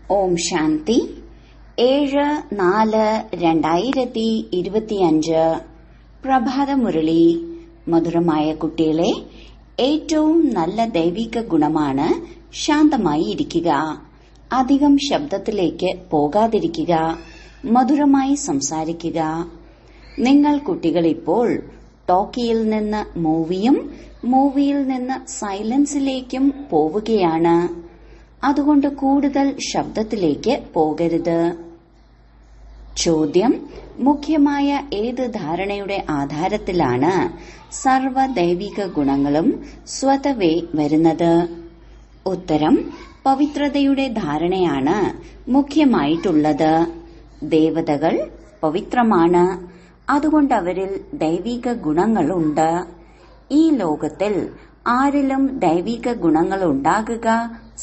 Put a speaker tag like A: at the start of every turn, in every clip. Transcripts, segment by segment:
A: ഓം ശാന്തി 7/4/2025 പ്രഭാതമുരളി. മധുരമായ കുട്ടികളെ, ഏറ്റവും നല്ല ദൈവിക ഗുണമാണ് ശാന്തമായി ഇരിക്കുക. അധികം ശബ്ദത്തിലേക്ക് പോകാതിരിക്കുക. മധുരമായി സംസാരിക്കുക. നിങ്ങൾ കുട്ടികൾ ഇപ്പോൾ ടോക്കിയിൽ നിന്ന് മൂവിയും മൂവിയിൽ നിന്ന് സൈലൻസിലേക്കും പോവുകയാണ്. അതുകൊണ്ട് കൂടുതൽ ശബ്ദത്തിലേക്ക് പോകരുത്. ചോദ്യം: മുഖ്യമായ ഏത് ധാരണയുടെ ആധാരത്തിലാണ് സർവ ദൈവിക ഗുണങ്ങളും സ്വതവേ വരുന്നത്? ഉത്തരം: പവിത്രതയുടെ ധാരണയാണ് മുഖ്യമായിട്ടുള്ളത്. ദേവതകൾ പവിത്രമാണ്. അതുകൊണ്ട് അവരിൽ ദൈവിക ഗുണങ്ങളുണ്ട്. ഈ ലോകത്തിൽ ആരിലും ദൈവിക ഗുണങ്ങൾ ഉണ്ടാകുക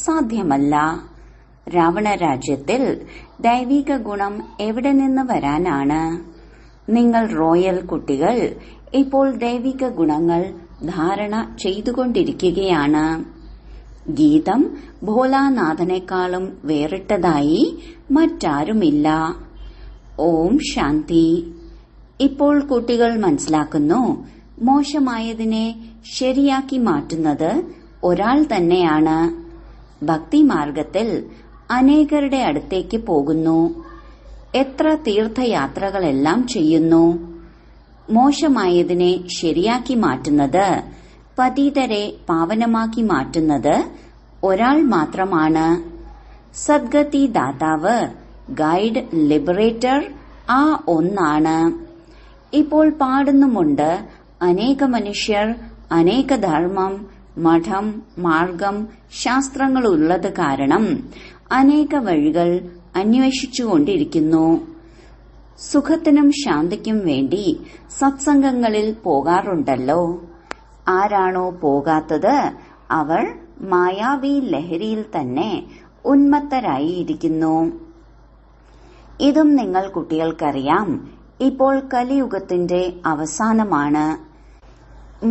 A: സാധ്യമല്ല. രാവണ രാജ്യത്തിൽ ദൈവിക ഗുണം എവിടെ നിന്ന് വരാനാണ്? നിങ്ങൾ റോയൽ കുട്ടികൾ ഇപ്പോൾ ദൈവിക ഗുണങ്ങൾ ധാരണ ചെയ്തുകൊണ്ടിരിക്കുകയാണ്. ഗീതം ഭോലാനാഥനേക്കാളും വേറിട്ടതായി മറ്റാരുമില്ല. ഓം ശാന്തി. ഇപ്പോൾ കുട്ടികൾ മനസ്സിലാക്കുന്നു, മോശമായതിനെ ശരിയാക്കി മാറ്റുന്നത് ഒരാൾ തന്നെയാണ്. ഭക്തിമാർഗത്തിൽ അനേകരുടെ അടുത്തേക്ക് പോകുന്നു. എത്ര തീർത്ഥയാത്രകളെല്ലാം ചെയ്യുന്നു. മോശമായതിനെ ശരിയാക്കി മാറ്റുന്നത്, പതിതരെ പാവനമാക്കി മാറ്റുന്നത് ഒരാൾ മാത്രമാണ്. സദ്ഗതി ദാതാവ്, ഗൈഡ്, ലിബറേറ്റർ ആ ഒന്നാണ്. ഇപ്പോൾ പാടുന്നുമുണ്ട്, അനേക മനുഷ്യർ, അനേക ധർമ്മം, മഠം, മാർഗം, ശാസ്ത്രങ്ങൾ ഉള്ളത് കാരണം അനേക വഴികൾ അന്വേഷിച്ചുകൊണ്ടിരിക്കുന്നു. സുഖത്തിനും ശാന്തിക്കും വേണ്ടി സത്സംഗങ്ങളിൽ പോകാറുണ്ടല്ലോ. ആരാണോ പോകാത്തത് അവർ മായാവി ലഹരിയിൽ തന്നെ ഉന്മത്തരായിരിക്കുന്നു. ഇതും നിങ്ങൾ കുട്ടികൾക്കറിയാം. ഇപ്പോൾ കലിയുഗത്തിന്റെ അവസാനമാണ്.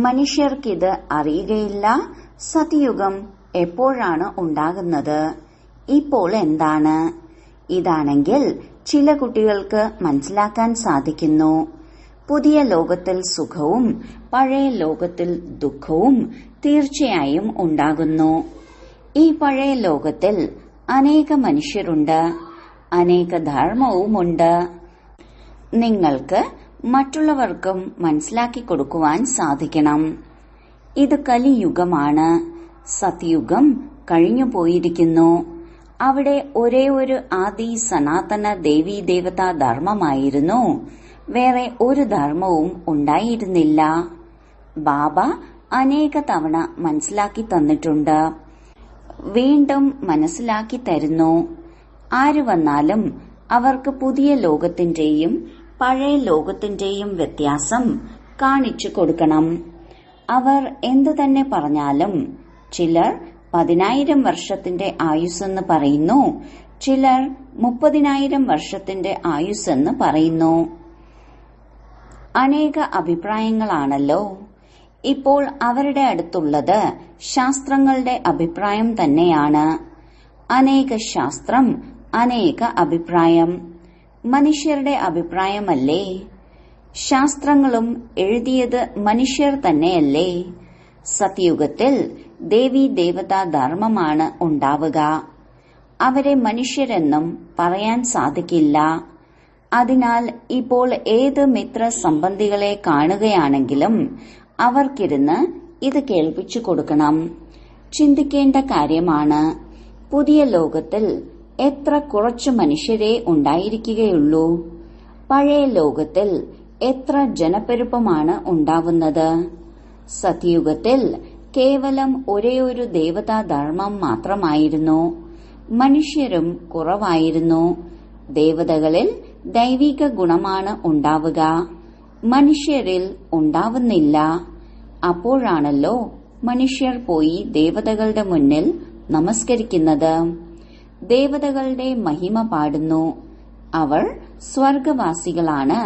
A: മനുഷ്യർക്കിത് അറിയുകയില്ല. സത്യയുഗം എപ്പോഴാണ് ഉണ്ടാകുന്നത്? ഇപ്പോൾ എന്താണ്? ഇതാണെങ്കിൽ ചില കുട്ടികൾക്ക് മനസ്സിലാക്കാൻ സാധിക്കുന്നു. പുതിയ ലോകത്തിൽ സുഖവും പഴയ ലോകത്തിൽ ദുഃഖവും തീർച്ചയായും ഉണ്ടാകുന്നു. ഈ പഴയ ലോകത്തിൽ അനേക മനുഷ്യരുണ്ട്, അനേക ധർമ്മവുമുണ്ട്. നിങ്ങൾക്ക് മറ്റുള്ളവർക്കും മനസ്സിലാക്കി കൊടുക്കുവാൻ സാധിക്കണം. ഇത് കലിയുഗമാണ്. സത്യുഗം കഴിഞ്ഞു പോയിരിക്കുന്നു. അവിടെ ഒരേ ഒരു ആദി സനാതന ദേവീ ദേവതാ ധർമ്മമായിരുന്നു. വേറെ ഒരു ധർമ്മവും ഉണ്ടായിരുന്നില്ല. ബാബ അനേക തവണ മനസ്സിലാക്കി തന്നിട്ടുണ്ട്. വീണ്ടും മനസ്സിലാക്കി തരുന്നു. ആര് വന്നാലും അവർക്ക് പുതിയ ലോകത്തിന്റെയും പഴയ ലോകത്തിന്റെയും വ്യത്യാസം കാണിച്ചു കൊടുക്കണം. അവർ എന്തു തന്നെ പറഞ്ഞാലും, ചിലർ 10,000 വർഷത്തിന്റെ ആയുസ്സെന്ന് പറയുന്നു, ചിലർ 30,000 വർഷത്തിന്റെ ആയുസ്സെന്ന് പറയുന്നു. അനേക അഭിപ്രായങ്ങളാണല്ലോ. ഇപ്പോൾ അവരുടെ അടുത്തുള്ളത് ശാസ്ത്രങ്ങളുടെ അഭിപ്രായം തന്നെയാണ്. അനേക ശാസ്ത്രം, അനേക അഭിപ്രായം. മനുഷ്യരുടെ അഭിപ്രായമല്ലേ? ശാസ്ത്രങ്ങളും എഴുതിയത് മനുഷ്യർ തന്നെയല്ലേ? സത്യുഗത്തിൽ ദേവീ ദേവതാ ധർമ്മമാണ് ഉണ്ടാവുക. അവരെ മനുഷ്യരെന്നും പറയാൻ സാധിക്കില്ല. അതിനാൽ ഇപ്പോൾ ഏത് മിത്ര സംബന്ധികളെ കാണുകയാണെങ്കിലും അവർക്കിരുന്ന് ഇത് കേൾപ്പിച്ചു കൊടുക്കണം. ചിന്തിക്കേണ്ട കാര്യമാണ്. പുതിയ ലോകത്തിൽ എത്ര കുറച്ചു മനുഷ്യരെ ഉണ്ടായിരിക്കുകയുള്ളൂ. പഴയ ലോകത്തിൽ എത്ര ജനപ്പെരുപ്പമാണ് ഉണ്ടാവുന്നത്. സത്യുഗത്തിൽ കേവലം ഒരേയൊരു ദേവതാ ധർമ്മം മാത്രമായിരുന്നു. മനുഷ്യരും കുറവായിരുന്നു. ദേവതകളിൽ ദൈവിക ഗുണമാണ് ഉണ്ടാവുക. മനുഷ്യരിൽ ഉണ്ടാവുന്നില്ല. അപ്പോഴാണല്ലോ മനുഷ്യർ പോയി ദേവതകളുടെ മുന്നിൽ നമസ്കരിക്കുന്നത്. ദേവതകളുടെ മഹിമ പാടുന്നു. അവർ സ്വർഗവാസികളാണ്.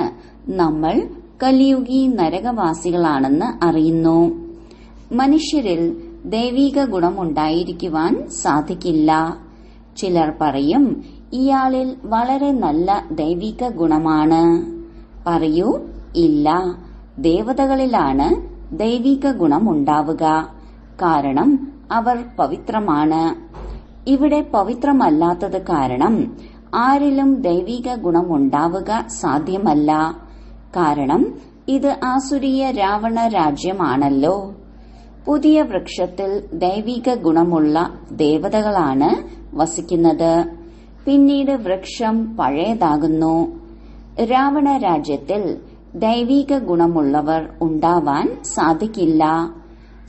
A: നമ്മൾ കലിയുഗി നരകവാസികളാണെന്ന് അറിയുന്നു. മനുഷ്യരിൽ ദൈവിക ഗുണമുണ്ടായിരിക്കുവാൻ സാധിക്കില്ല. ചിലർ പറയും, ഇയാളിൽ വളരെ നല്ല ദൈവിക ഗുണമാണ്. പറയൂ, ഇല്ല, ദേവതകളിലാണ് ദൈവിക ഗുണമുണ്ടാവുക. കാരണം അവർ പവിത്രമാണ്. ഇവിടെ പവിത്രമല്ലാത്തത് കാരണം ആരിലും ദൈവിക ഗുണമുണ്ടാവുക സാധ്യമല്ല. കാരണം ഇത് ആസുരീയ രാവണ രാജ്യമാണല്ലോ. പുതിയ വൃക്ഷത്തിൽ ദൈവിക ഗുണമുള്ള ദേവതകളാണ് വസിക്കുന്നത്. പിന്നീട് വൃക്ഷം പഴയതാകുന്നു. രാവണ രാജ്യത്തിൽ ദൈവിക ഗുണമുള്ളവർ ഉണ്ടാവാൻ സാധിക്കില്ല.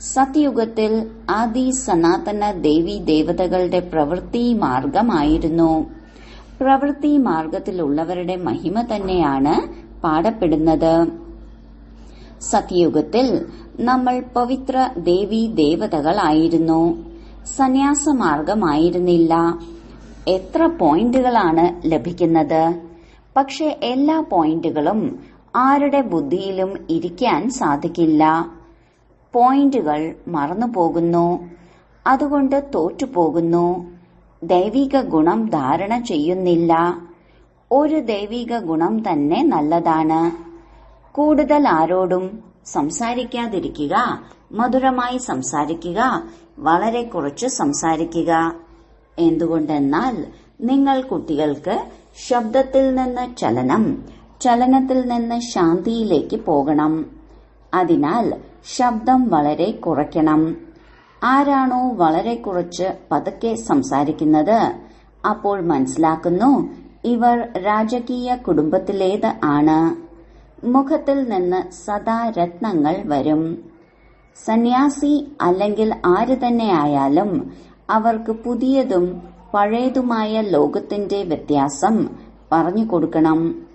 A: സത്യയുഗത്തിൽ ആദി സനാതന ദേവി ദേവതകളുടെ പ്രവൃത്തി മാർഗമായിരുന്നു. പ്രവൃത്തി മാർഗത്തിലുള്ളവരുടെ മഹിമ തന്നെയാണ് പാടപ്പെടുന്നത്. സത്യയുഗത്തിൽ നമ്മൾ പവിത്ര ദേവി ദേവതകളായിരുന്നു. സന്യാസമാർഗമായിരുന്നില്ല. എത്ര പോയിന്റുകളാണ് ലഭിക്കുന്നത്? പക്ഷെ എല്ലാ പോയിന്റുകളും ആരുടെ ബുദ്ധിയിലും ഇരിക്കാൻ സാധിക്കില്ല. പോയിന്റുകൾ മറന്നുപോകുന്നു. അതുകൊണ്ട് തോറ്റുപോകുന്നു. ദൈവിക ഗുണം ധാരണ ചെയ്യുന്നില്ല. ഒരു ദൈവിക ഗുണം തന്നെ നല്ലതാണ്. കൂടുതൽ ആരോടും സംസാരിക്കാതിരിക്കുക. മധുരമായി സംസാരിക്കുക. വളരെ കുറച്ച് സംസാരിക്കുക. എന്തുകൊണ്ടെന്നാൽ നിങ്ങൾ കുട്ടികൾക്ക് ശബ്ദത്തിൽ നിന്ന് ചലനം, ചലനത്തിൽ നിന്ന് ശാന്തിയിലേക്ക് പോകണം. അതിനാൽ ശബ്ദം വളരെ കുറയ്ക്കണം. ആരാണോ വളരെ കുറച്ച് പതുക്കെ സംസാരിക്കുന്നത്, അപ്പോൾ മനസ്സിലാക്കുന്നു ഇവർ രാജകീയ കുടുംബത്തിലേത് ആണ്. മുഖത്തിൽ നിന്ന് സദാ രത്നങ്ങൾ വരും. സന്യാസി അല്ലെങ്കിൽ ആര് തന്നെയായാലും അവർക്ക് പുതിയതും പഴയതുമായ ലോകത്തിന്റെ വ്യത്യാസം പറഞ്ഞു കൊടുക്കണം.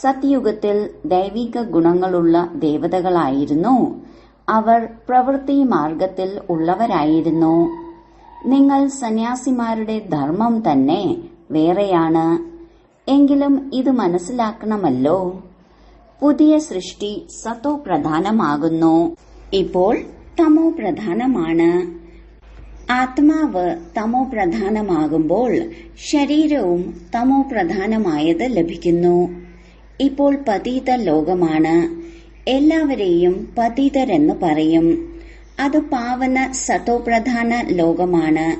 A: സത്യയുഗത്തിൽ ദൈവിക ഗുണങ്ങളുള്ള ദേവതകളായിരുന്നു. അവർ പ്രവൃത്തി മാർഗത്തിൽ ഉള്ളവരായിരുന്നു. നിങ്ങൾ സന്യാസിമാരുടെ ധർമ്മം തന്നെ വേറെയാണ്. എങ്കിലും ഇത് മനസ്സിലാക്കണമല്ലോ. പുതിയ സൃഷ്ടി സത്തോ പ്രധാനമാകുന്നു. ഇപ്പോൾ തമോ പ്രധാനമാണ്. ആത്മാവ് തമോ പ്രധാനമാകുമ്പോൾ ശരീരവും തമോ പ്രധാനമായത് ലഭിക്കുന്നു. ഇപ്പോൾ പതീത ലോകമാണ്. എല്ലാവരെയും പതീതരെന്ന് പറയും. അത് പാവന സതോപ്രധാന ലോകമാണ്.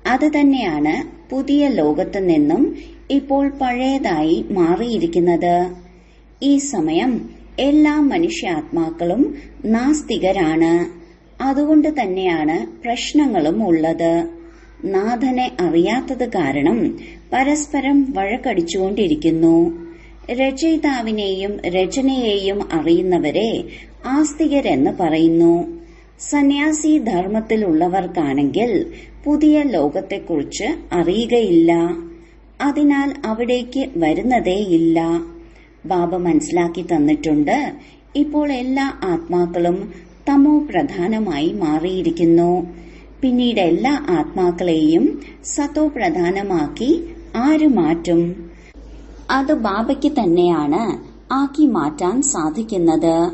A: അത് തന്നെയാണ് പുതിയ ലോകത്തു നിന്നും ഇപ്പോൾ പഴയതായി മാറിയിരിക്കുന്നത്. ഈ സമയം എല്ലാ മനുഷ്യാത്മാക്കളും നാസ്തികരാണ്. അതുകൊണ്ട് തന്നെയാണ് പ്രശ്നങ്ങളും ഉള്ളത്. നാഥനെ അറിയാത്തത് കാരണം പരസ്പരം വഴക്കടിച്ചുകൊണ്ടിരിക്കുന്നു. രചയിതാവിനെയും രചനയെയും അറിയുന്നവരെ ആസ്തികരെന്ന് പറയുന്നു. സന്യാസി ധർമ്മത്തിലുള്ളവർക്കാണെങ്കിൽ പുതിയ ലോകത്തെക്കുറിച്ച് അറിയുകയില്ല. അതിനാൽ അവിടേക്ക് വരുന്നതേയില്ല. ബാബ മനസ്സിലാക്കി തന്നിട്ടുണ്ട്. ഇപ്പോൾ എല്ലാ ആത്മാക്കളും തമോ പ്രധാനമായി മാറിയിരിക്കുന്നു. പിന്നീട് എല്ലാ ആത്മാക്കളെയും സതോ പ്രധാനമാക്കി ആര് മാറ്റും? അത് ബാബയ്ക്ക് തന്നെയാണ് ആക്കി മാറ്റാൻ സാധിക്കുന്നത്.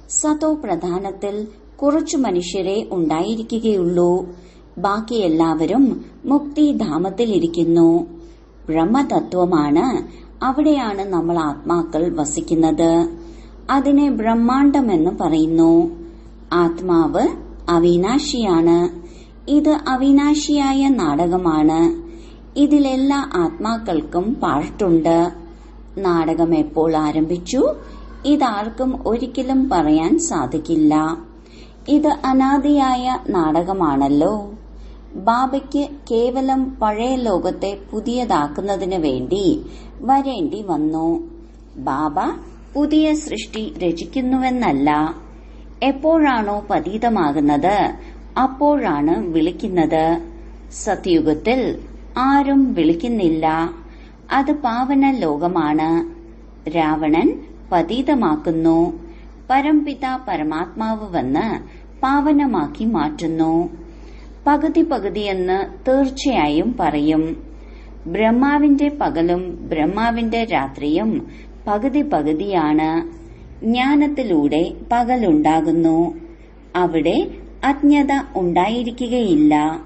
A: സതോ പ്രധാനത്തിൽ കുറച്ചു മനുഷ്യരെ ഉണ്ടായിരിക്കുകയുള്ളൂ. ബാക്കി എല്ലാവരും മുക്തിധാമത്തിലിരിക്കുന്നു. ബ്രഹ്മതത്വമാണ്. അവിടെയാണ് നമ്മൾ ആത്മാക്കൾ വസിക്കുന്നത്. അതിനെ ബ്രഹ്മാണ്ഡമെന്ന് പറയുന്നു. ആത്മാവ് അവിനാശിയാണ്. ഇത് അവിനാശിയായ നാടകമാണ്. ഇതിലെല്ലാ ആത്മാക്കൾക്കും പാർട്ടുണ്ട്. നാടകം എപ്പോൾ ആരംഭിച്ചു? ഇതാർക്കും ഒരിക്കലും പറയാൻ സാധിക്കില്ല. ഇത് അനാദിയായ നാടകമാണല്ലോ. ബാബയ്ക്ക് കേവലം പഴയ ലോകത്തെ പുതിയതാക്കുന്നതിന് വേണ്ടി വരേണ്ടി വന്നു. ബാബ പുതിയ സൃഷ്ടി രചിക്കുന്നുവെന്നല്ല. എപ്പോഴാണോ പതീതമാകുന്നത് അപ്പോഴാണ് വിളിക്കുന്നത്. സത്യയുഗത്തിൽ ആരും വിളിക്കുന്നില്ല. അത് പാവന ലോകമാണ്. രാവണൻ പതീതമാക്കുന്നു. പരംപിത പരമാത്മാവ് വന്ന് പാവനമാക്കി മാറ്റുന്നു. പകുതി പകുതിയെന്ന് തീർച്ചയായും പറയും. ബ്രഹ്മാവിന്റെ പകലും ബ്രഹ്മാവിന്റെ രാത്രിയും പകുതി പകുതിയാണ്. ജ്ഞാനത്തിലൂടെ പകലുണ്ടാകുന്നു. അവിടെ അജ്ഞത ഉണ്ടായിരിക്കുകയില്ല.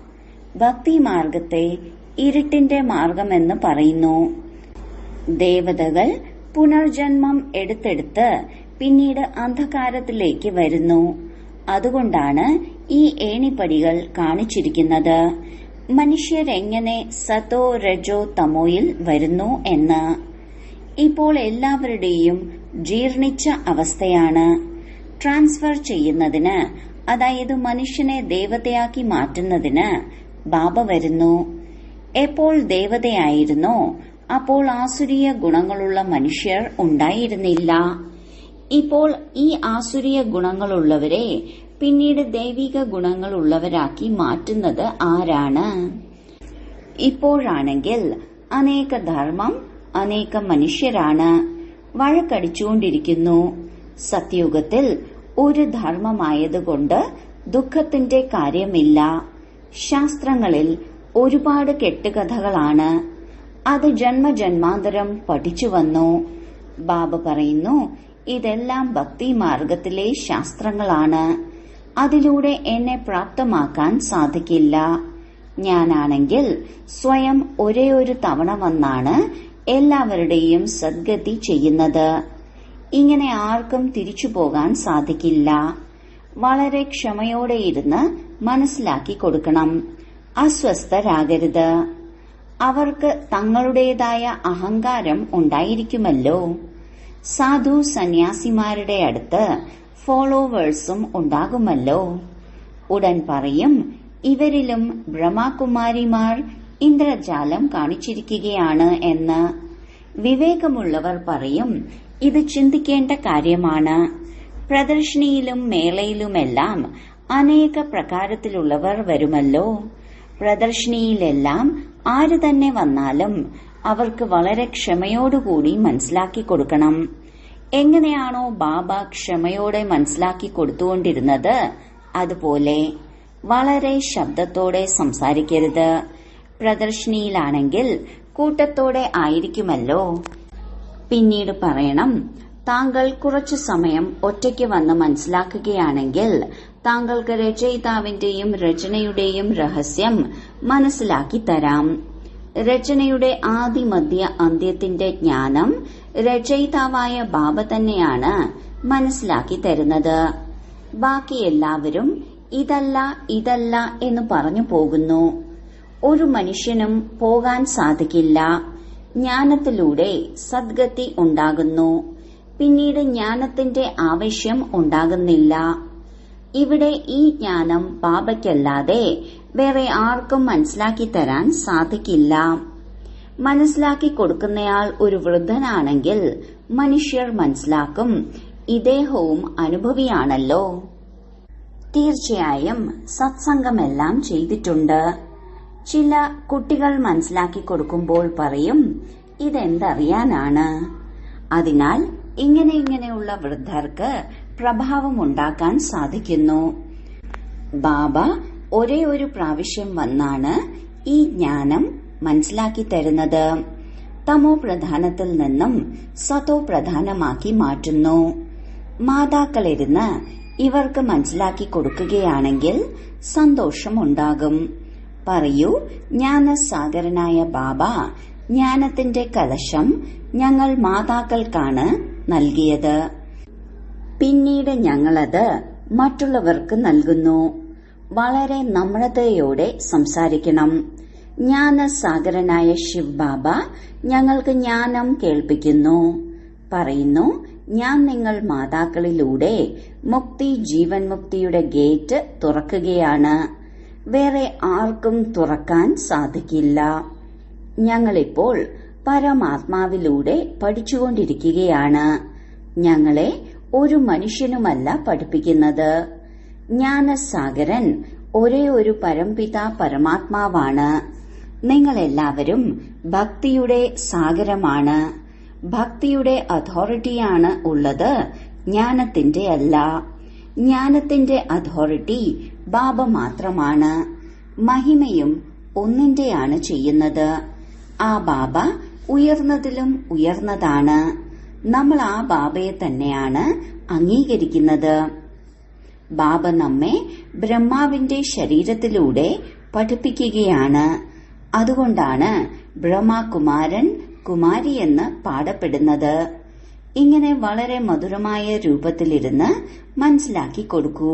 A: ഭക്തിമാർഗത്തെ ഇരുട്ടിന്റെ മാർഗമെന്ന് പറയുന്നു. ദേവതകൾ പുനർജന്മം എടുത്തെടുത്ത് പിന്നീട് അന്ധകാരത്തിലേക്ക് വരുന്നു. അതുകൊണ്ടാണ് ഈ ഏണിപ്പടികൾ കാണിച്ചിരിക്കുന്നത്. മനുഷ്യരെങ്ങനെ സതോ രജോ തമോയിൽ വരുന്നു എന്ന്. ഇപ്പോൾ എല്ലാവരുടെയും ജീർണിച്ച അവസ്ഥയാണ്. ട്രാൻസ്ഫർ ചെയ്യുന്നതിന്, അതായത് മനുഷ്യനെ ദേവതയാക്കി മാറ്റുന്നതിന് ബാബ വരുന്നു. എപ്പോൾ ദേവതയായിരുന്നോ അപ്പോൾ ആസുരീയ ഗുണങ്ങളുള്ള മനുഷ്യർ ഉണ്ടായിരുന്നില്ല. ഇപ്പോൾ ഈ ആസുരീയ ഗുണങ്ങളുള്ളവരെ പിന്നീട് ദൈവിക ഗുണങ്ങളുള്ളവരാക്കി മാറ്റുന്നത് ആരാണ്? ഇപ്പോഴാണെങ്കിൽ അനേക ധർമ്മം, അനേക മനുഷ്യരാണ് വഴക്കടിച്ചുകൊണ്ടിരിക്കുന്നു. സത്യുഗത്തിൽ ഒരു ധർമ്മമായതുകൊണ്ട് ദുഃഖത്തിന്റെ കാര്യമില്ല. ശാസ്ത്രങ്ങളിൽ ഒരുപാട് കെട്ടുകഥകളാണ്. അത് ജന്മജന്മാന്തരം പഠിച്ചു വന്നു. ബാബ പറയുന്നു, ഇതെല്ലാം ഭക്തി മാർഗത്തിലെ ശാസ്ത്രങ്ങളാണ്. അതിലൂടെ എന്നെ പ്രാപ്തമാക്കാൻ സാധിക്കില്ല. ഞാനാണെങ്കിൽ സ്വയം ഒരേയൊരു തവണ വന്നാണ് എല്ലാവരുടെയും സദ്ഗതി ചെയ്യുന്നത്. ഇങ്ങനെ ആർക്കും തിരിച്ചു പോകാൻ സാധിക്കില്ല. വളരെ ക്ഷമയോടെ ഇരുന്ന് മനസ്സിലാക്കി കൊടുക്കണം. അസ്വസ്ഥരാകരുത്. അവർക്ക് തങ്ങളുടേതായ അഹങ്കാരം ഉണ്ടായിരിക്കുമല്ലോ. സാധു സന്യാസിമാരുടെ അടുത്ത് ഫോളോവേഴ്സും ഉണ്ടാകുമല്ലോ. ഉടൻ പറയും, ഇവരിലും ബ്രഹ്മകുമാരിമാർ ഇന്ദ്രജാലം കാണിച്ചിരിക്കുകയാണ് എന്ന്. വിവേകമുള്ളവർ പറയും, ഇത് ചിന്തിക്കേണ്ട കാര്യമാണ്. പ്രദർശനിയിലും മേളയിലുമെല്ലാം അനേക പ്രകാരത്തിലുള്ളവർ വരുമല്ലോ. പ്രദർശനിയിലെല്ലാം ആര് തന്നെ വന്നാലും അവർക്ക് വളരെ ക്ഷമയോടുകൂടി മനസ്സിലാക്കി കൊടുക്കണം. എങ്ങനെയാണോ ബാബ ക്ഷമയോടെ മനസ്സിലാക്കി കൊടുത്തുകൊണ്ടിരുന്നത്, അതുപോലെ വളരെ ശബ്ദത്തോടെ സംസാരിക്കരുത്. പ്രദർശനിയിലാണെങ്കിൽ കൂട്ടത്തോടെ ആയിരിക്കുമല്ലോ. പിന്നീട് പറയണം, താങ്കൾ കുറച്ചു സമയം ഒറ്റയ്ക്ക് വന്ന് മനസ്സിലാക്കുകയാണെങ്കിൽ താങ്കൾക്ക് രചയിതാവിന്റെയും രചനയുടെയും രഹസ്യം മനസ്സിലാക്കി തരാം. രചനയുടെ ആദി മധ്യ അന്ത്യത്തിന്റെ ജ്ഞാനം രചയിതാവായ ബാബ തന്നെയാണ് മനസ്സിലാക്കി തരുന്നത്. ബാക്കി എല്ലാവരും ഇതല്ല ഇതല്ല എന്ന് പറഞ്ഞു പോകുന്നു. ഒരു മനുഷ്യനും പോകാൻ സാധിക്കില്ല. ജ്ഞാനത്തിലൂടെ സദ്ഗതി ഉണ്ടാകുന്നു. പിന്നീട് ജ്ഞാനത്തിന്റെ ആവശ്യം ഉണ്ടാകുന്നില്ല. ഇവിടെ ഈ ജ്ഞാനം ബാബയ്ക്കല്ലാതെ വേറെ ആർക്കും മനസ്സിലാക്കി തരാൻ സാധിക്കില്ല. മനസ്സിലാക്കി കൊടുക്കുന്നയാൾ ഒരു വൃദ്ധനാണെങ്കിൽ മനുഷ്യർ മനസ്സിലാക്കും, ഇദ്ദേഹവും അനുഭവിയാണല്ലോ. തീർച്ചയായും സത്സംഗമെല്ലാം ചെയ്തിട്ടുണ്ട്. ചില കുട്ടികൾ മനസ്സിലാക്കി കൊടുക്കുമ്പോൾ പറയും, ഇതെന്തറിയാനാണ്. അതിനാൽ ഇങ്ങനെയുള്ള വൃദ്ധർക്ക് പ്രഭാവമുണ്ടാക്കാൻ സാധിക്കുന്നു. ബാബ ഒരേ ഒരു പ്രാവശ്യം വന്നാണ് ഈ ജ്ഞാനം മനസ്സിലാക്കി തരുന്നത്. തമോ പ്രധാനത്തിൽ നിന്നും സതോ പ്രധാനമാക്കി മാറ്റുന്നു. മാതാക്കളിരുന്ന് ഇവർക്ക് മനസ്സിലാക്കി കൊടുക്കുകയാണെങ്കിൽ സന്തോഷമുണ്ടാകും. പറയൂ, ജ്ഞാനസാഗരനായ ബാബ ജ്ഞാനത്തിന്റെ കലശം ഞങ്ങൾ മാതാക്കൾക്കാണ് നൽകിയത്. പിന്നീട് ഞങ്ങളത് മറ്റുള്ളവർക്ക് നൽകുന്നു. വളരെ നമ്രതയോടെ സംസാരിക്കണം. ജ്ഞാനസാഗരനായ ശിവ് ബാബ ഞങ്ങൾക്ക് ജ്ഞാനം കേൾപ്പിക്കുന്നു. പറയുന്നു, ഞാൻ നിങ്ങൾ മാതാക്കളിലൂടെ മുക്തി ജീവൻ മുക്തിയുടെ ഗേറ്റ് തുറക്കുകയാണ്. വേറെ ആർക്കും തുറക്കാൻ സാധിക്കില്ല. ഞങ്ങളിപ്പോൾ പരമാത്മാവിലൂടെ പഠിച്ചുകൊണ്ടിരിക്കുകയാണ്. ഞങ്ങളെ ഒരു മനുഷ്യനുമല്ല പഠിപ്പിക്കുന്നത്. ജ്ഞാനസാഗരൻ ഒരേ ഒരു പരംപിത പരമാത്മാവാണ്. നിങ്ങളെല്ലാവരും ഭക്തിയുടെ സാഗരമാണ്. ഭക്തിയുടെ അതോറിറ്റിയാണ് ഉള്ളത്, ജ്ഞാനത്തിന്റെ അല്ല. ജ്ഞാനത്തിന്റെ അതോറിറ്റി ബാബ മാത്രമാണ്. മഹിമയും ഒന്നിന്റെയാണ് ചെയ്യുന്നത്. ആ ബാബ ഉയർന്നതിലും ഉയർന്നതാണ്. നമ്മൾ ആ ബാബയെ തന്നെയാണ് അംഗീകരിക്കുന്നത്. ബാബ നമ്മെ ബ്രഹ്മാവിന്റെ ശരീരത്തിലൂടെ പഠിപ്പിക്കുകയാണ്. അതുകൊണ്ടാണ് ബ്രഹ്മകുമാരൻ കുമാരി എന്ന് പാടപ്പെടുന്നത്. ഇങ്ങനെ വളരെ മധുരമായ രൂപത്തിലിരുന്ന് മനസ്സിലാക്കി കൊടുക്കൂ.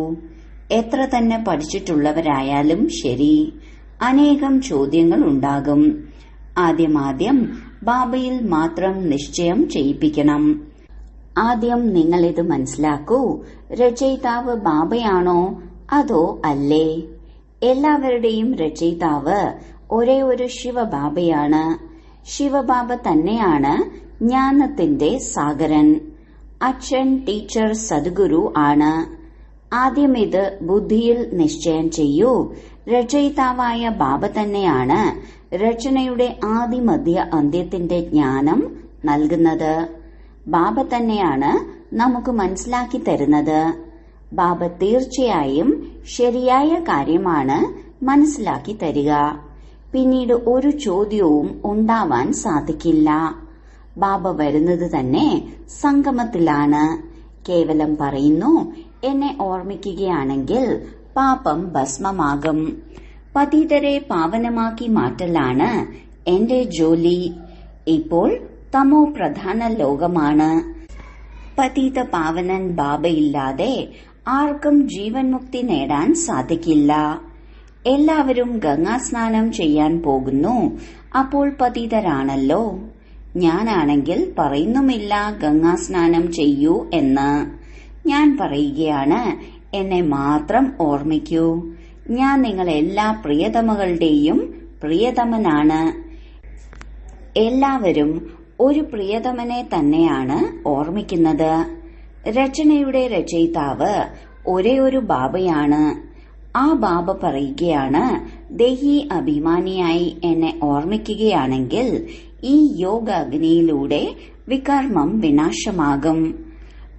A: എത്ര തന്നെ പഠിച്ചിട്ടുള്ളവരായാലും ശരി, അനേകം ചോദ്യങ്ങൾ ഉണ്ടാകും. ആദ്യം ബാബയിൽ മാത്രം നിശ്ചയം ചെയ്യിപ്പിക്കണം. ആദ്യം നിങ്ങളിത് മനസ്സിലാക്കൂ, രചയിതാവ് ബാബയാണോ അതോ അല്ലേ? എല്ലാവരുടെയും രചയിതാവ് ഒരേ ഒരു ശിവബാബയാണ്. ശിവബാബ തന്നെയാണ് ജ്ഞാനത്തിന്റെ സാഗരൻ. അച്ഛൻ, ടീച്ചർ, സദ്ഗുരു ആണ്. ആദ്യം ഇത് ബുദ്ധിയിൽ നിശ്ചയം ചെയ്യൂ. രചയിതാവായ ബാബ തന്നെയാണ് രചനയുടെ ആദിമധ്യ അന്ത്യത്തിന്റെ ജ്ഞാനം നൽകുന്നത്. ബാബ തന്നെയാണ് നമുക്ക് മനസ്സിലാക്കി തരുന്നത്. ബാബ തീർച്ചയായും ശരിയായ കാര്യമാണ് മനസ്സിലാക്കി തരിക. പിന്നീട് ഒരു ചോദ്യവും ഉണ്ടാവാൻ സാധിക്കില്ല. ബാബ വരുന്നത് തന്നെ സംഗമത്തിലാണ്. കേവലം പറയുന്നു, എന്നെ ഓർമ്മിക്കുകയാണെങ്കിൽ പാപം ഭസ്മമാകും. പതിതരെ പാവനമാക്കി മാറ്റലാണ് എന്റെ ജോലി. ഇപ്പോൾ തമോ പ്രധാന ലോകമാണ്. പതിത പാവനൻ ബാബയില്ലാതെ ആർക്കും ജീവൻ മുക്തി നേടാൻ സാധിക്കില്ല. എല്ലാവരും ഗംഗാസ്നാനം ചെയ്യാൻ പോകുന്നു. അപ്പോൾ പതിതരാണല്ലോ. ഞാനാണെങ്കിൽ പറയുന്നുമില്ല ഗംഗാസ്നാനം ചെയ്യൂ എന്ന്. ഞാൻ പറയുകയാണ്, എന്നെ മാത്രം ഓർമ്മിക്കൂ. ഞാൻ നിങ്ങളെല്ലാ പ്രിയതമകളുടെയും പ്രിയതമനാണ്. എല്ലാവരും ഒരു പ്രിയതമനെ തന്നെയാണ് ഓർമ്മിക്കുന്നത്. രചനയുടെ രചയിതാവ് ഒരേ ഒരു ബാബയാണ്. ആ ബാബ പറയുകയാണ്, ദേഹി അഭിമാനിയായി എന്നെ ഓർമ്മിക്കുകയാണെങ്കിൽ ഈ യോഗ അഗ്നിയിലൂടെ വികർമ്മം വിനാശമാകും.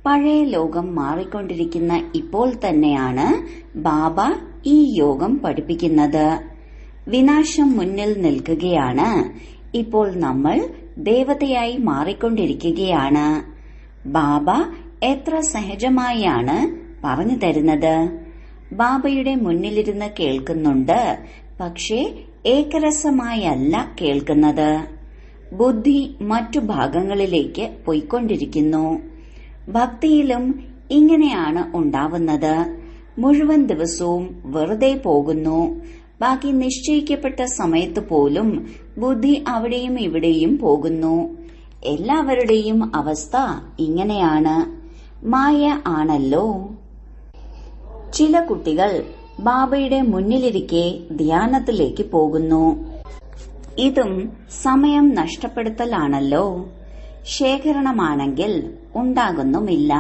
A: പഴയ ലോകം മാറിക്കൊണ്ടിരിക്കുന്ന ഇപ്പോൾ തന്നെയാണ് ബാബ ഈ യോഗം പഠിപ്പിക്കുന്നത്. വിനാശം മുന്നിൽ നിൽക്കുകയാണ്. ഇപ്പോൾ നമ്മൾ ദേവതയായി മാറിക്കൊണ്ടിരിക്കുകയാണ്. ബാബ എത്ര സഹജമായാണ് പറഞ്ഞു തരുന്നത്. ബാബയുടെ മുന്നിലിരുന്ന് കേൾക്കുന്നുണ്ട്, പക്ഷേ ഏകരസമായല്ല കേൾക്കുന്നത്. ബുദ്ധി മറ്റു ഭാഗങ്ങളിലേക്ക് പോയിക്കൊണ്ടിരിക്കുന്നു. ഭക്തിയിലും ഇങ്ങനെയാണ് ഉണ്ടാവുന്നത്. മുഴുവൻ ദിവസവും വെറുതെ പോകുന്നു. ബാക്കി നിശ്ചയിക്കപ്പെട്ട സമയത്ത് പോലും ബുദ്ധി അവിടെയും ഇവിടെയും പോകുന്നു. എല്ലാവരുടെയും അവസ്ഥ ഇങ്ങനെയാണ്. മായ ആണല്ലോ. ചില കുട്ടികൾ ബാബയുടെ മുന്നിലിരിക്കെ ധ്യാനത്തിലേക്ക് പോകുന്നു. ഇതും സമയം നഷ്ടപ്പെടുത്തലാണല്ലോ. ശേഖരണമാണെങ്കിൽ ഉണ്ടാകുന്നുമില്ല.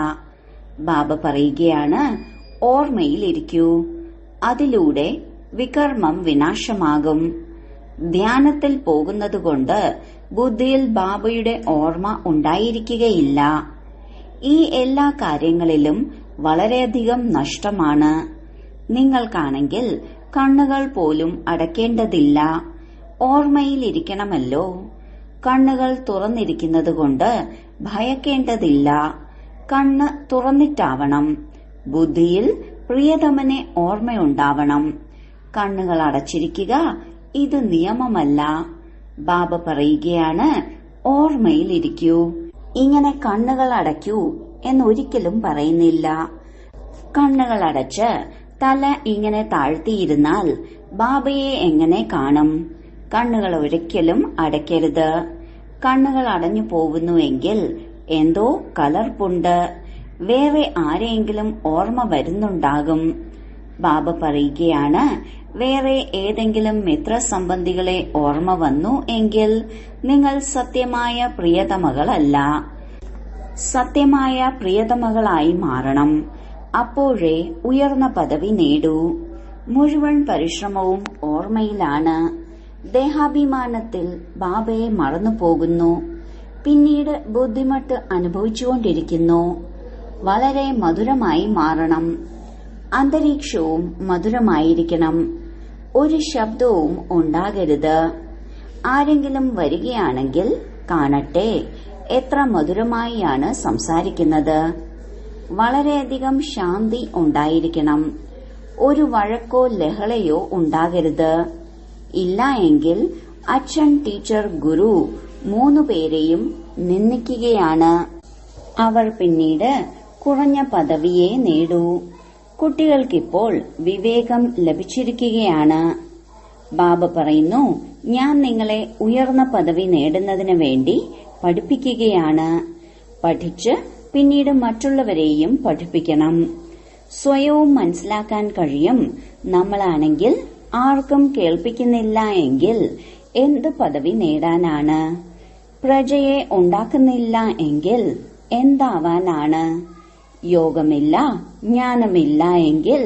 A: ബാബ പറയുകയാണ്, ഓർമ്മയിലിരിക്കൂ. അതിലൂടെ വികർമ്മം വിനാശമാകും. ധ്യാനത്തിൽ പോകുന്നതുകൊണ്ട് ബുദ്ധിയിൽ ബാബയുടെ ഓർമ്മ ഉണ്ടായിരിക്കുകയില്ല. ഈ എല്ലാ കാര്യങ്ങളിലും വളരെയധികം നഷ്ടമാണ്. നിങ്ങൾക്കാണെങ്കിൽ കണ്ണുകൾ പോലും അടയ്ക്കേണ്ടതില്ല. ഓർമ്മയിലിരിക്കണമല്ലോ. കണ്ണുകൾ തുറന്നിരിക്കുന്നതുകൊണ്ട് ഭയക്കേണ്ടതില്ല. കണ്ണ് തുറന്നിട്ടാവണം. ബുദ്ധിയിൽ പ്രിയതമനെ ഓർമ്മയുണ്ടാവണം. കണ്ണുകൾ അടച്ചിരിക്കുക ഇത് നിയമമല്ല. ബാബ പറയുകയാണ്, ഓർമ്മയിലിരിക്കൂ. ഇങ്ങനെ കണ്ണുകൾ അടയ്ക്കൂ എന്നൊരിക്കലും പറയുന്നില്ല. കണ്ണുകൾ അടച്ച് തല ഇങ്ങനെ താഴ്ത്തിയിരുന്നാൽ ബാബയെ എങ്ങനെ കാണും? കണ്ണുകൾ ഒരിക്കലും അടയ്ക്കരുത്. കണ്ണുകൾ അടഞ്ഞു പോകുന്നുവെങ്കിൽ എന്തോ കലർപ്പുണ്ട്. വേറെ ആരെയെങ്കിലും ഓർമ്മ വരുന്നുണ്ടാകും. ബാബ പറയുകയാണ്, വേറെ ഏതെങ്കിലും മിത്രസംബന്ധികളെ ഓർമ്മ വന്നു എങ്കിൽ നിങ്ങൾ സത്യമായ പ്രിയതമകളല്ല. സത്യമായ പ്രിയതമകളായി മാറണം. അപ്പോഴേ ഉയർന്ന പദവി നേടൂ. മുഴുവൻ പരിശ്രമവും ഓർമ്മയിലാണ്. ദേഹാഭിമാനത്തിൽ ബാബയെ മറന്നുപോകുന്നു. പിന്നീട് ബുദ്ധിമുട്ട് അനുഭവിച്ചുകൊണ്ടിരിക്കുന്നു. വളരെ മധുരമായി മാറണം. അന്തരീക്ഷവും മധുരമായിരിക്കണം. ഒരു ശബ്ദവും ഉണ്ടാകരുത്. ആരെങ്കിലും വരികയാണെങ്കിൽ കാണട്ടെ എത്ര മധുരമായാണ് സംസാരിക്കുന്നത്. വളരെയധികം ശാന്തി ഉണ്ടായിരിക്കണം. ഒരു വഴക്കോ ലഹളയോ ഉണ്ടാകരുത്. ഇല്ല എങ്കിൽ അച്ഛൻ, ടീച്ചർ, ഗുരു 3 പേരെയും നിന്ദിക്കുകയാണ്. അവർ പിന്നീട് കുറഞ്ഞ പദവിയെ നേടൂ. കുട്ടികൾക്കിപ്പോൾ വിവേകം ലഭിച്ചിരിക്കുകയാണ്. ബാബ പറയുന്നു, ഞാൻ നിങ്ങളെ ഉയർന്ന പദവി നേടുന്നതിന് വേണ്ടി പഠിപ്പിക്കുകയാണ്. പഠിച്ച് പിന്നീട് മറ്റുള്ളവരെയും പഠിപ്പിക്കണം. സ്വയവും മനസ്സിലാക്കാൻ കഴിയും. നമ്മളാണെങ്കിൽ ആർക്കും കേൾപ്പിക്കുന്നില്ല എങ്കിൽ എന്ത് പദവി നേടാനാണ്? പ്രജയെ ഉണ്ടാക്കുന്നില്ല എങ്കിൽ എന്താവാനാണ്? യോഗമില്ല, ജ്ഞാനമില്ല എങ്കിൽ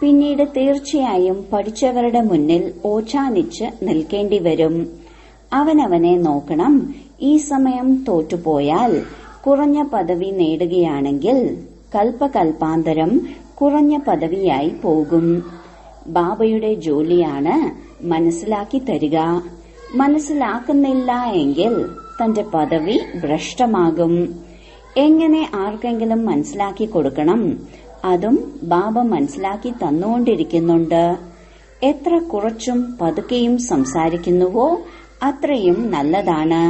A: പിന്നീട് തീർച്ചയായും പഠിച്ചവരുടെ മുന്നിൽ ഓച്ചാനിച്ച് നിൽക്കേണ്ടി വരും. അവനവനെ നോക്കണം. ഈ സമയം തോറ്റുപോയാൽ കുറഞ്ഞ പദവി നേടുകയാണെങ്കിൽ കൽപ്പകൽപ്പാന്തരം കുറഞ്ഞ പദവിയായി പോകും. ബാബയുടെ ജോലിയാണ് മനസ്സിലാക്കി തരിക. മനസ്സിലാക്കുന്നില്ല എങ്കിൽ തന്റെ പദവി ഭ്രഷ്ടമാകും. എങ്ങനെ ആർക്കെങ്കിലും മനസ്സിലാക്കി കൊടുക്കണം? അതും ബാബ മനസ്സിലാക്കി തന്നുകൊണ്ടിരിക്കുന്നുണ്ട്. എത്ര കുറച്ചും പതുക്കെയും സംസാരിക്കുന്നുവോ അത്രയും നല്ലതാണ്.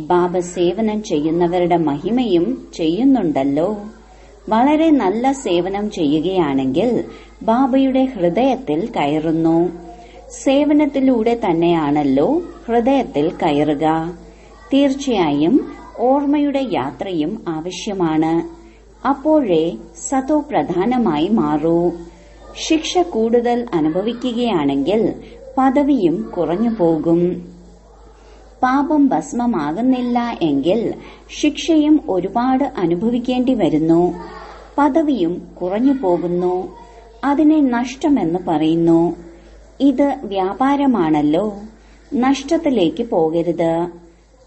A: ബാബ സേവനം ചെയ്യുന്നവരുടെ മഹിമയും ചെയ്യുന്നുണ്ടല്ലോ. വളരെ നല്ല സേവനം ചെയ്യുകയാണെങ്കിൽ ബാബയുടെ ഹൃദയത്തിൽ കയറുന്നു. സേവനത്തിലൂടെ തന്നെയാണല്ലോ ഹൃദയത്തിൽ കയറുക. തീർച്ചയായും ഓർമ്മയുടെ യാത്രയും ആവശ്യമാണ്. അപ്പോഴേ സതോ പ്രധാനമായി മാറൂ. ശിക്ഷ കൂടുതൽ അനുഭവിക്കുകയാണെങ്കിൽ പദവിയും കുറഞ്ഞു പോകും. പാപം ഭസ്മമാകുന്നില്ല എങ്കിൽ ശിക്ഷയും ഒരുപാട് അനുഭവിക്കേണ്ടി വരുന്നു. പദവിയും കുറഞ്ഞു പോകുന്നു. അതിനെ നഷ്ടമെന്ന് പറയുന്നു. ഇത് വ്യാപാരമാണല്ലോ. നഷ്ടത്തിലേക്ക് പോകരുത്.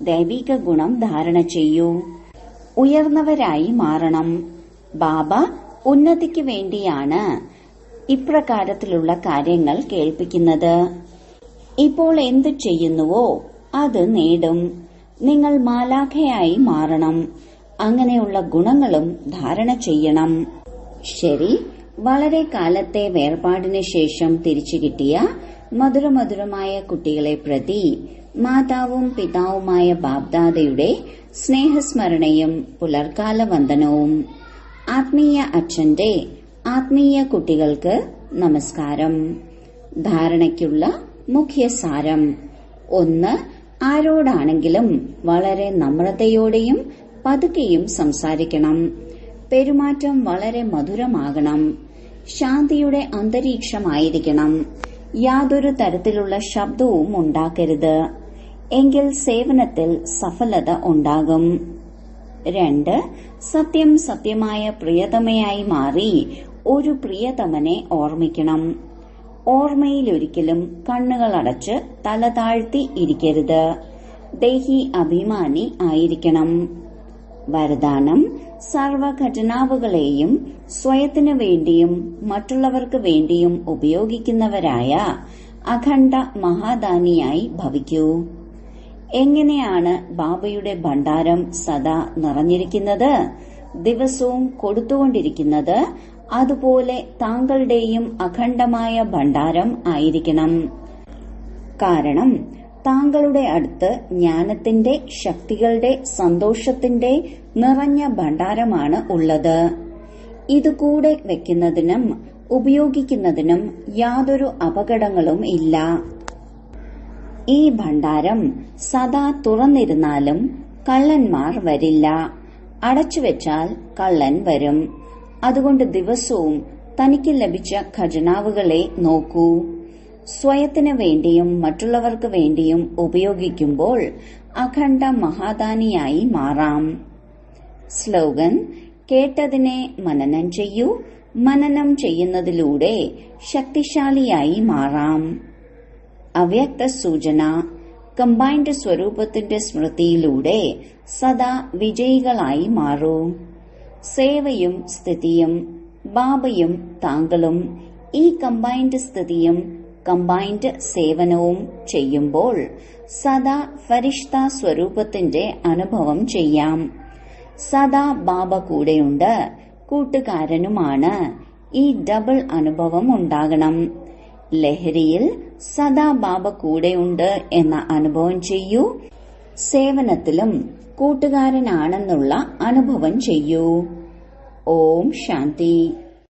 A: ദൈവിക ഗുണം ധാരണ ചെയ്യൂ. ഉയർന്നവരായി മാറണം. ബാബ ഉന്നതിക്ക് വേണ്ടിയാണ് ഇപ്രകാരത്തിലുള്ള കാര്യങ്ങൾ കേൾപ്പിക്കുന്നത്. ഇപ്പോൾ എന്ത് ചെയ്യുന്നുവോ അത് നേടും. നിങ്ങൾ മാലാഖയായി മാറണം. അങ്ങനെയുള്ള ഗുണങ്ങളും ധാരണ ചെയ്യണം. ശരി, വളരെ കാലത്തെ വേർപാടിന് ശേഷം തിരിച്ചു കിട്ടിയ മധുരമധുരമായ കുട്ടികളെ പ്രതി മാതാവും പിതാവുമായ ബാബ്ദാദയുടെ സ്നേഹസ്മരണയും പുലർക്കാല വന്ദനവും. ആത്മീയ അച്ഛന്റെ ആത്മീയ കുട്ടികൾക്ക് നമസ്കാരം. ധാരണയ്ക്കുള്ള മുഖ്യസാരം: 1. ആരോടാണെങ്കിലും വളരെ നമ്രതയോടെയും പതുക്കെയും സംസാരിക്കണം. പെരുമാറ്റം വളരെ മധുരമാകണം. ശാന്തിയുടെ അന്തരീക്ഷമായിരിക്കണം. യാതൊരു തരത്തിലുള്ള ശബ്ദവും ഉണ്ടാക്കരുത്. എങ്കിൽ സേവനത്തിൽ സഫലത ഉണ്ടാകും. 2. സത്യം സത്യമായ പ്രിയതമയായി മാറി ഒരു പ്രിയതമനെ ഓർമ്മിക്കണം. ഓർമ്മയിലൊരിക്കലും കണ്ണുകളടച്ച് തല താഴ്ത്തി ഇരിക്കരുത്. ദേഹി അഭിമാനി ആയിരിക്കണം. വരദാനം: സർവഘടനാവുകളെയും സ്വയത്തിനു വേണ്ടിയും മറ്റുള്ളവർക്ക് വേണ്ടിയും ഉപയോഗിക്കുന്നവരായ അഖണ്ഡ മഹാദാനിയായി ഭവിക്കൂ. എങ്ങനെയാണ് ബാബയുടെ ഭണ്ഡാരം സദാ നിറഞ്ഞിരിക്കുന്നത്, ദിവസവും കൊടുത്തുകൊണ്ടിരിക്കുന്നത്? അതുപോലെ താങ്കളുടെയും അഖണ്ഡമായ ഭണ്ഡാരം ആയിരിക്കണം. കാരണം താങ്കളുടെ അടുത്ത് ജ്ഞാനത്തിന്റെ, ശക്തികളുടെ, സന്തോഷത്തിന്റെ നിറഞ്ഞ ഭണ്ഡാരമാണ് ഉള്ളത്. ഇത് കൂടെ വെക്കുന്നതിനും ഉപയോഗിക്കുന്നതിനും യാതൊരു അപകടങ്ങളും ഇല്ല. ഈ ഭണ്ഡാരം സദാ തുറന്നിരുന്നാലും കള്ളന്മാർ വരില്ല. അടച്ചുവെച്ചാൽ കള്ളൻ വരും. അതുകൊണ്ട് ദിവസവും തനിക്ക് ലഭിച്ച ഖജനാവുകളെ നോക്കൂ. സ്വയത്തിനു വേണ്ടിയും മറ്റുള്ളവർക്ക് വേണ്ടിയും ഉപയോഗിക്കുമ്പോൾ അഖണ്ഡ മഹാദാനിയായി മാറാം. സ്ലോഗൻ: കേട്ടതിനെ മനനം ചെയ്യൂ. മനനം ചെയ്യുന്നതിലൂടെ ശക്തിശാലിയായി മാറാം. അവ്യക്ത സൂചന: കമ്പൈൻഡ് സ്വരൂപത്തിന്റെ സ്മൃതിയിലൂടെ സദാ വിജയികളായി മാറൂ. സേവയും സ്ഥിതിയും ബാബയും താങ്കളും ഈ കമ്പൈൻഡ് സ്ഥിതിയും കമ്പൈൻഡ് സേവനവും ചെയ്യുമ്പോൾ സദാ ഫരിഷ്ത സ്വരൂപത്തിന്റെ അനുഭവം ചെയ്യാം. സദാ ബാബ കൂടെയുണ്ട്, കൂട്ടുകാരനുമാണ്. ഈ ഡബിൾ അനുഭവം ഉണ്ടാകണം. ലഹരിയിൽ സദാ ബാബ കൂടെയുണ്ട് എന്ന അനുഭവം ചെയ്യൂ. സേവനത്തിലും കൂട്ടുകാരനാണെന്നുള്ള അനുഭവം ചെയ്യൂ. ഓം ശാന്തി.